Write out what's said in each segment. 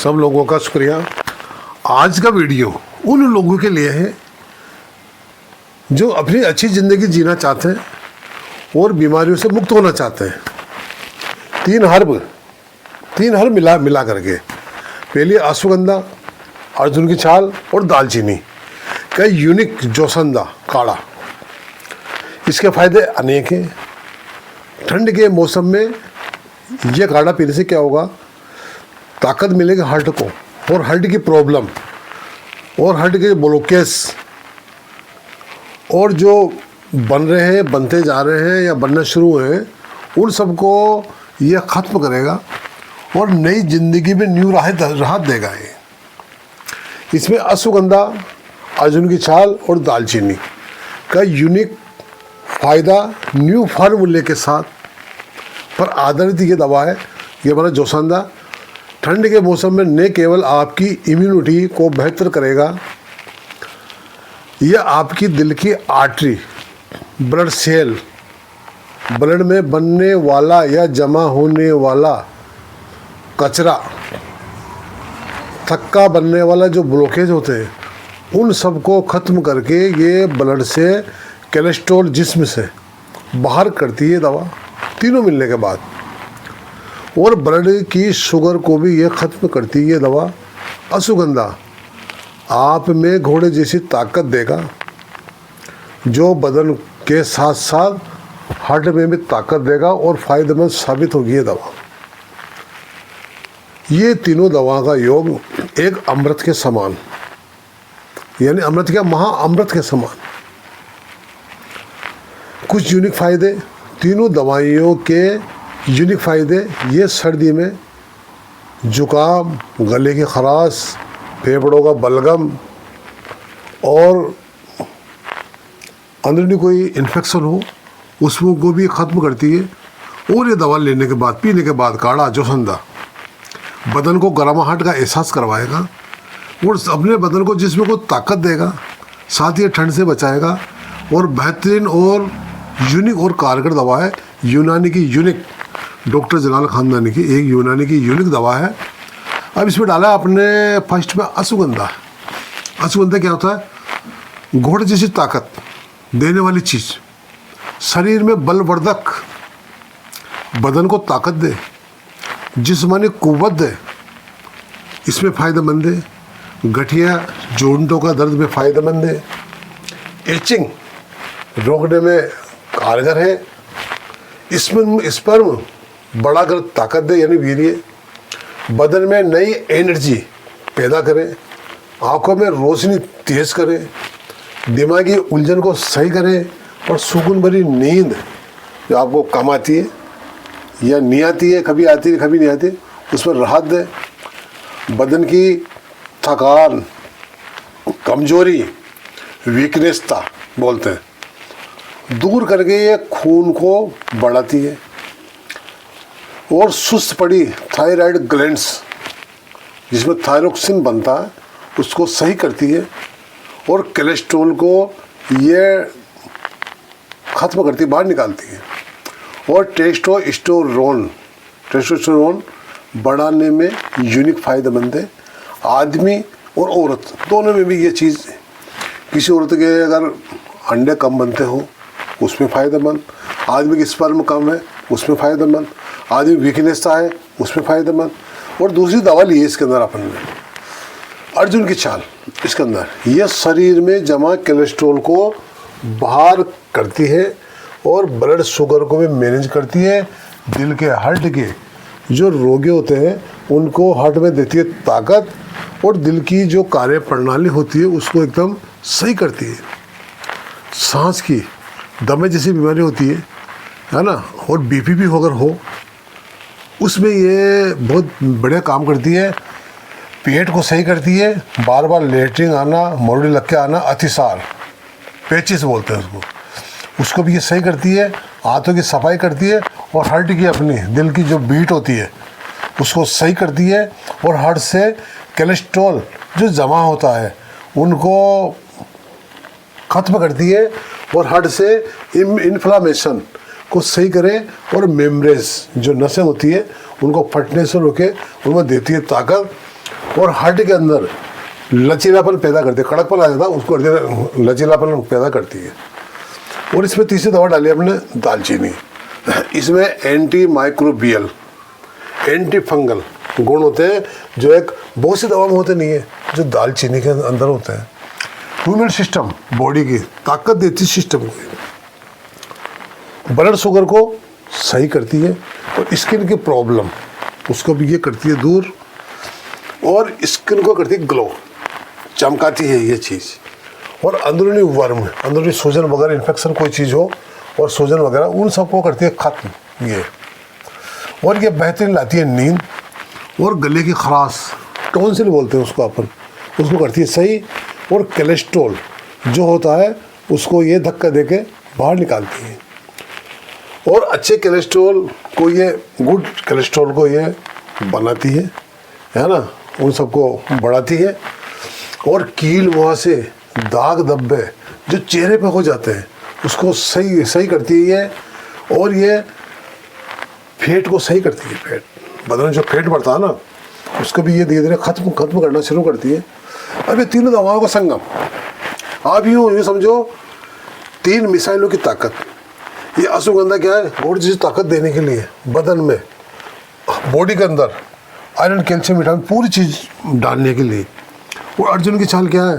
सब लोगों का शुक्रिया। आज का वीडियो उन लोगों के लिए है जो अपनी अच्छी ज़िंदगी जीना चाहते हैं और बीमारियों से मुक्त होना चाहते हैं। तीन हर्ब मिला करके, पहली अश्वगंधा, अर्जुन की छाल और दालचीनी का यूनिक जोसंदा काढ़ा। इसके फायदे अनेक हैं। ठंड के मौसम में यह काढ़ा पीने से क्या होगा, ताकत मिलेगी हार्ट को, और हार्ट की प्रॉब्लम और हार्ट के ब्लॉकेज और जो बन रहे हैं, बनते जा रहे हैं या बनना शुरू हुए हैं, उन सबको यह ख़त्म करेगा और नई ज़िंदगी में न्यू राहत देगा। ये इसमें अश्वगंधा, अर्जुन की छाल और दालचीनी का यूनिक फ़ायदा न्यू फार्मूले के साथ पर आधारित ये दवा है। ये हमारा जोसंदा ठंड के मौसम में न केवल आपकी इम्यूनिटी को बेहतर करेगा, यह आपकी दिल की आर्टरी, ब्लड सेल, ब्लड में बनने वाला या जमा होने वाला कचरा, थक्का बनने वाला जो ब्लॉकेज होते हैं, उन सबको ख़त्म करके ये ब्लड से कोलेस्ट्रॉल जिस्म से बाहर करती है दवा, तीनों मिलने के बाद। और ब्लड की शुगर को भी ये ख़त्म करती है दवा। अश्वगंधा आप में घोड़े जैसी ताकत देगा, जो बदन के साथ साथ हार्ट में भी ताकत देगा और फ़ायदेमंद साबित होगी ये दवा। ये तीनों दवा का योग एक अमृत के समान, यानी अमृत क्या, महाअमृत के समान। कुछ यूनिक फ़ायदे, तीनों दवाइयों के यूनिक फ़ायदे। ये सर्दी में जुकाम, गले की खराश, फेफड़ों का बलगम और अंदरूनी कोई इन्फेक्शन हो, उसको को भी ख़त्म करती है। और ये दवा लेने के बाद, पीने के बाद काढ़ा जोसंदा बदन को गर्माहट का एहसास करवाएगा और अपने बदन को, जिस्म को ताकत देगा, साथ ही ठंड से बचाएगा। और बेहतरीन और यूनिक और कारगर दवा है। यूनानी की यूनिक, डॉक्टर जलाल खानदानी की एक यूनानी की यूनिक दवा है। अब इसमें डाला आपने फर्स्ट में अश्वगंधा। अश्वगंधा क्या होता है, घोड़े जैसी ताकत देने वाली चीज़, शरीर में बलवर्धक, बदन को ताकत दे, जिस्मानी कुव्वत दे, इसमें फ़ायदेमंद है। गठिया जोड़ों का दर्द में फ़ायदेमंद है। एचिंग रोकने में कारगर है। इसमें स्पर्म बड़ा कर ताकत दे, यानी वीर्य, बदन में नई एनर्जी पैदा करे, आंखों में रोशनी तेज करे, दिमागी उलझन को सही करे और सुकून भरी नींद जो आपको कम आती है या नहीं आती है, कभी आती है कभी नहीं आती, उसमें राहत दे। बदन की थकान, कमजोरी, वीकनेसता बोलते हैं, दूर करके ये खून को बढ़ाती है। और सुस्त पड़ी थायराइड ग्लैंड्स, जिसमें थायरोक्सिन बनता है, उसको सही करती है। और कोलेस्ट्रॉल को ये ख़त्म करती, बाहर निकालती है। और टेस्टोस्टेरोन बढ़ाने में यूनिक फ़ायदेमंद है। आदमी और औरत दोनों में भी ये चीज़, किसी औरत के अगर अंडे कम बनते हो उसमें फ़ायदेमंद, आदमी की स्पर्म कम है उसमें फ़ायदेमंद, आदमी वीकनेस है उसमें फ़ायदेमंद। और दूसरी दवा ली है इसके अंदर अपन ने, अर्जुन की छाल। इसके अंदर यह शरीर में जमा कोलेस्ट्रॉल को बाहर करती है और ब्लड शुगर को भी मैनेज करती है। दिल के, हार्ट के जो रोगी होते हैं उनको हार्ट में देती है ताकत, और दिल की जो कार्य प्रणाली होती है उसको एकदम सही करती है। सांस की, दमे जैसी बीमारी होती है ना, और बीपी भी अगर हो, उसमें ये बहुत बढ़िया काम करती है। पेट को सही करती है, बार बार लेटरिन आना, मोरडी लग के आना, अतिसार, पेचिस बोलते हैं उसको भी ये सही करती है। हाथों की सफाई करती है और हार्ट की, अपनी दिल की जो बीट होती है उसको सही करती है। और हार्ट से कोलेस्ट्रॉल जो जमा होता है उनको ख़त्म करती है और हार्ट से इन्फ्लामेशन को सही करे और मेम्ब्रेन्स जो नसें होती है उनको फटने से रोके, उनमें देती है ताकत। और हार्ट के अंदर लचीलापन पैदा करती है, कड़कपन आ जाता है उसको लचीलापन पैदा करती है। और इसमें तीसरी दवा डाली हमने दालचीनी। इसमें एंटी माइक्रोबियल, एंटी फंगल गुण होते हैं जो एक बहुत सी दवा में होते नहीं है, जो दालचीनी के अंदर होते हैं। ह्यूमन सिस्टम, बॉडी की ताकत देती सिस्टम को, ब्लड शुगर को सही करती है, और स्किन की प्रॉब्लम उसको भी ये करती है दूर, और स्किन को करती है ग्लो, चमकाती है ये चीज़। और अंदरूनी वर्म, अंदरूनी सूजन वगैरह, इन्फेक्शन कोई चीज़ हो और सूजन वगैरह, उन सबको करती है खत्म ये। और ये बेहतरीन लाती है नींद, और गले की खराश, टॉन्सिल बोलते हैं उसको अपन, उसको करती है सही। और कोलेस्ट्रॉल जो होता है उसको ये धक्का देके बाहर निकालती है, और अच्छे कोलेस्ट्रॉल को ये, गुड कोलेस्ट्रॉल को ये बनाती है ना, उन सबको बढ़ाती है। और कील मुहासे, दाग धब्बे जो चेहरे पे हो जाते हैं उसको सही करती है ये। और ये फैट को सही करती है, फैट बदन में जो फैट बढ़ता है ना उसको भी ये धीरे धीरे खत्म करना शुरू करती है। अब ये तीनों दवाओं का संगम, आप यूँ समझो 3 मिसाइलों की ताकत। ये अश्वगंधा क्या है, बॉडी की ताकत देने के लिए, बदन में, बॉडी के अंदर आयरन, कैल्शियम, विटामिन पूरी चीज़ डालने के लिए। और अर्जुन की छाल क्या है,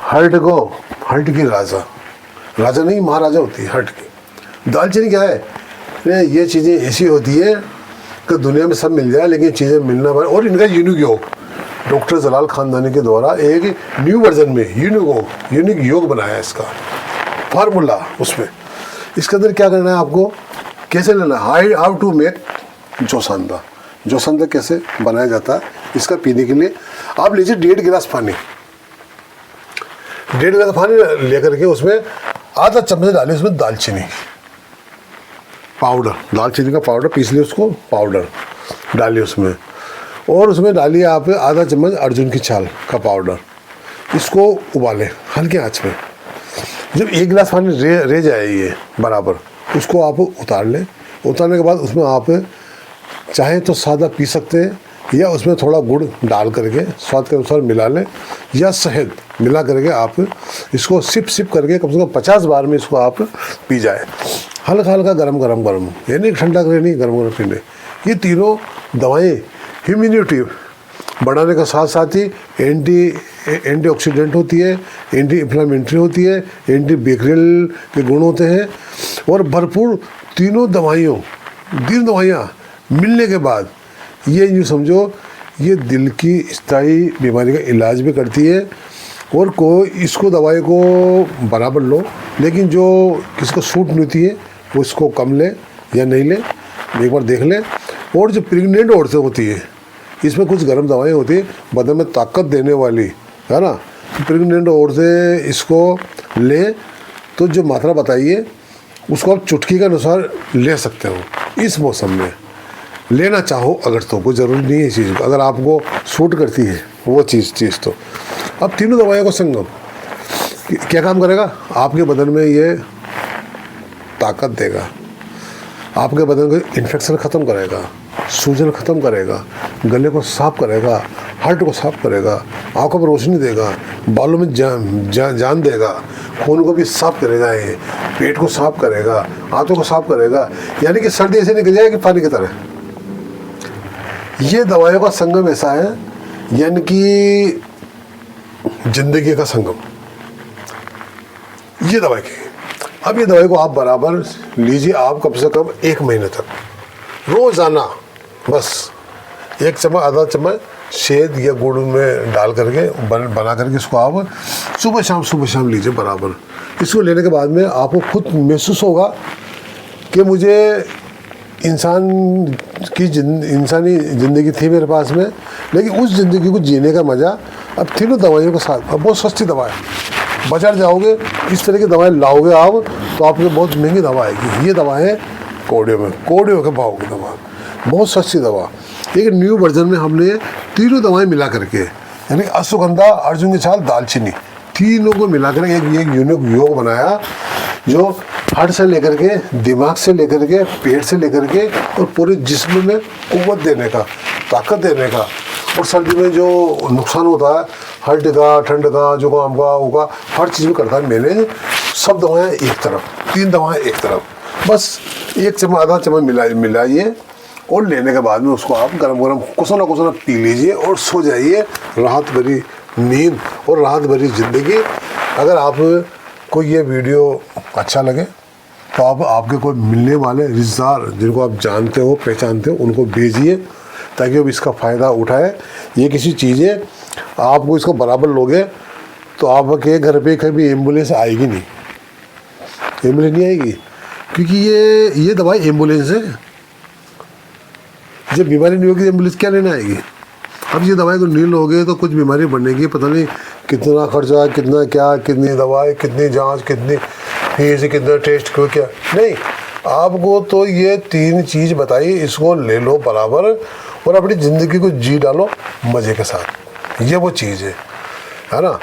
हर्ट की राजा नहीं महाराजा होती है हर्ट की। दालचीनी क्या है, ये चीज़ें ऐसी होती है कि दुनिया में सब मिल जाए लेकिन चीज़ें मिलना। और इनका यूनिक योग, डॉक्टर जलाल खानदानी के द्वारा एक न्यू वर्जन में यूनिक योग बनाया है, इसका फार्मूला उसमें। इसके अंदर क्या करना है आपको, कैसे लेना है, हाउ टू मेक जोसंदा कैसे बनाया जाता है। इसका पीने के लिए आप लीजिए 1.5 गिलास पानी, 1.5 गिलास पानी लेकर के उसमें आधा चम्मच डालिए उसमें दालचीनी पाउडर, दालचीनी का पाउडर पीस लिया, उसको पाउडर डालिए उसमें। और उसमें डालिए आप आधा चम्मच अर्जुन की छाल का पाउडर। इसको उबालें हल्के आंच में। जब 1 गिलास पानी रह जाए ये बराबर, उसको आप उतार लें। उतारने के बाद उसमें आप चाहे तो सादा पी सकते हैं, या उसमें थोड़ा गुड़ डाल करके स्वाद के अनुसार मिला लें, या शहद मिला करके आप इसको सिप करके कम से कम 50 बार में इसको आप पी जाए। हल्का गरम, ये नहीं ठंडा करे, नहीं गरम पीने। ये तीनों दवाएं इम्यूनिटी बढ़ाने का साथ साथ ही एंटीऑक्सीडेंट होती है, एंटी इन्फ्लेमेटरी होती है, एंटी बैक्टीरियल के गुण होते हैं। और भरपूर तीनों दवाइयाँ मिलने के बाद ये यूँ समझो ये दिल की स्थायी बीमारी का इलाज भी करती है। और इसको दवाई को बराबर लो, लेकिन जो किसको सूट नहीं होती है वो इसको कम ले या नहीं ले, एक बार देख लें। और जो प्रेग्नेंट औरतें होती है, इसमें कुछ गर्म दवाएं होती है बदन में ताकत देने वाली, है ना। प्रेग्नेंट औरतें इसको लें तो जो मात्रा बताइए उसको आप चुटकी के अनुसार ले सकते हो। इस मौसम में लेना चाहो अगर, तो कोई ज़रूरी नहीं है इस चीज़ को, अगर आपको सूट करती है वो चीज़ तो। अब तीनों दवाइयों का संगम क्या काम करेगा, आपके बदन में ये ताकत देगा, आपके बदन को इन्फेक्शन ख़त्म करेगा, सूजन ख़त्म करेगा, गले को साफ करेगा, हार्ट को साफ करेगा, आंखों पर रोशनी देगा, बालों में जान देगा, खून को भी साफ करेगा, ये पेट को साफ करेगा, हाथों को साफ करेगा, यानी कि सर्दी ऐसे निकल जाएगी पानी की तरह। ये दवाइयों का संगम ऐसा है, यानी कि जिंदगी का संगम ये दवाई की। अब ये दवाई को आप बराबर लीजिए, आप कम से कम 1 महीने तक रोज़ाना बस 1 चम्मच आधा चम्मच शहद या गुड़ में डाल करके बना करके इसको आप सुबह शाम लीजिए बराबर। इसको लेने के बाद में आपको खुद महसूस होगा कि मुझे इंसानी ज़िंदगी थी मेरे पास में, लेकिन उस ज़िंदगी को जीने का मज़ा अब तीनों दवाइयों के साथ। अब बहुत सस्ती दवा है, बाजार जाओगे इस तरह की दवाएं लाओगे आप तो आपको बहुत महंगी दवा आएगी। ये दवा है कोडियो के भाव की दवा, बहुत सस्ती दवा। एक न्यू वर्जन में हमने तीनों दवाएं मिला करके, यानी अश्वगंधा, अर्जुन की छाल, दालचीनी, तीनों को मिला कर एक यूनिक योग बनाया जो हार्ट से लेकर के, दिमाग से लेकर के, पेट से लेकर के और पूरे जिस्म में कुव्वत देने का, ताकत देने का। और सर्दी में जो नुकसान होता है हल्ट का, ठंड का, जुकाम का, होगा, हर चीज़ में करता है मैंने। सब दवाएं एक तरफ, 3 दवाएं एक तरफ, बस 1 चम्मच आधा चम्मच मिलाइए और लेने के बाद में उसको आप गरम गरम कुछ ना पी लीजिए और सो जाइए। राहत भरी नींद और राहत भरी ज़िंदगी। अगर आप को ये वीडियो अच्छा लगे तो आप आपके कोई मिलने वाले रिश्तेदार जिनको आप जानते हो, पहचानते हो, उनको भेजिए ताकि वो इसका फ़ायदा उठाए। ये किसी चीज़ है, आपको इसको बराबर लोगे तो आपके घर पे कभी एम्बुलेंस आएगी नहीं, एम्बुलेंस नहीं आएगी, क्योंकि ये दवाई एम्बुलेंस है। जब बीमारी नहीं होगी एम्बुलेंस क्या लेने आएगी। अब ये दवाई को नहीं लोगे तो कुछ बीमारी बढ़नेगी, पता नहीं कितना खर्चा, कितना क्या, कितनी दवाई, कितनी जांच, कितनी फीस, कितना टेस्ट, क्यों क्या नहीं। आपको तो ये 3 चीज़ बताई, इसको ले लो बराबर और अपनी ज़िंदगी को जी डालो मज़े के साथ। ये वो चीज़ है ना।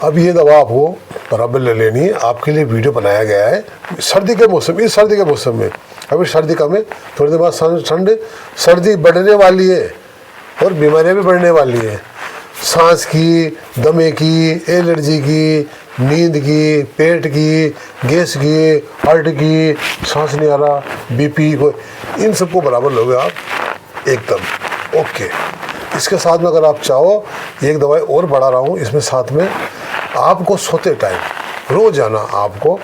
अब ये दवा आपको बराबर ले लेनी है। आपके लिए वीडियो बनाया गया है सर्दी के मौसम, इस सर्दी के मौसम में। अभी सर्दी कम है, थोड़ी देर बाद ठंड, सर्दी बढ़ने वाली है और बीमारियां भी बढ़ने वाली है। सांस की, दमे की, एलर्जी की, नींद की, पेट की, गैस की, हार्ट की, सांस नहीं आ रहा, बीपी को, इन सबको बराबर लोगे आप एकदम ओके। इसके साथ में अगर आप चाहो एक दवाई और बढ़ा रहा हूँ इसमें, साथ में आपको सोते टाइम रोजाना आपको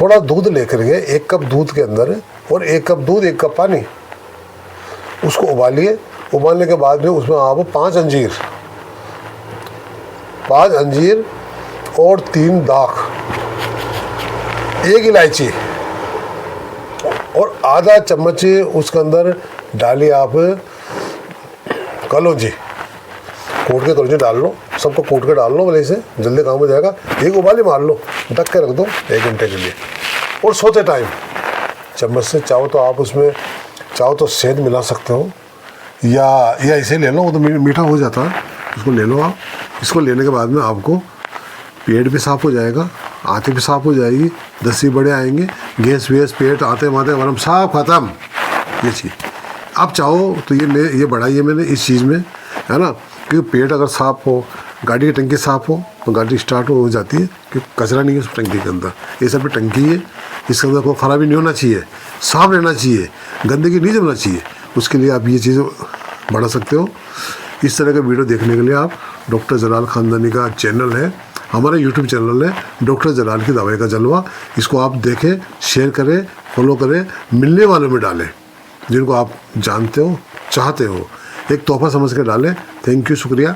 थोड़ा दूध लेकर के 1 कप दूध के अंदर और 1 कप दूध 1 कप पानी, उसको उबालिए। उबालने के बाद में उसमें आप 5 अंजीर और 3 दाख, 1 इलायची और आधा चम्मच उसके अंदर डालिए आप कलौंजी, कूट के कलौंजी डाल लो, सबको कूट के डाल लो, भले से जल्दी काम हो जाएगा। 1 उबाली मार लो, ढक के रख दो 1 घंटे के लिए। और सोते टाइम चम्मच से चाहो तो आप उसमें चाहो तो शहद मिला सकते हो या ऐसे ले लो, वो तो मीठा हो जाता है, उसको ले लो आप। इसको लेने के बाद में आपको पेट भी साफ़ हो जाएगा, आँतें भी साफ़ हो जाएगी, दस्ती बड़े आएंगे, गैस वेस, पेट, आते माते वरम साफ ख़त्म। ये चीज़ आप चाहो तो ये बढ़ाइए मैंने इस चीज़ में, है ना। क्योंकि पेट अगर साफ़ हो, गाड़ी की टंकी साफ़ हो तो गाड़ी स्टार्ट हो जाती है, क्योंकि कचरा नहीं है उस टंकी के अंदर। ये सब टंकी है, इसके अंदर कोई ख़राबी नहीं होना चाहिए, साफ़ रहना चाहिए, गंदगी नहीं जमना चाहिए। उसके लिए आप ये चीज़ बढ़ा सकते हो। इस तरह का वीडियो देखने के लिए आप डॉक्टर जलाल खानदानी का चैनल है, हमारा यूट्यूब चैनल है डॉक्टर जलाल की दवाई का जलवा। इसको आप देखें, शेयर करें, फॉलो करें, मिलने वालों में डालें जिनको आप जानते हो, चाहते हो, एक तोहफा समझ के डालें। थैंक यू, शुक्रिया।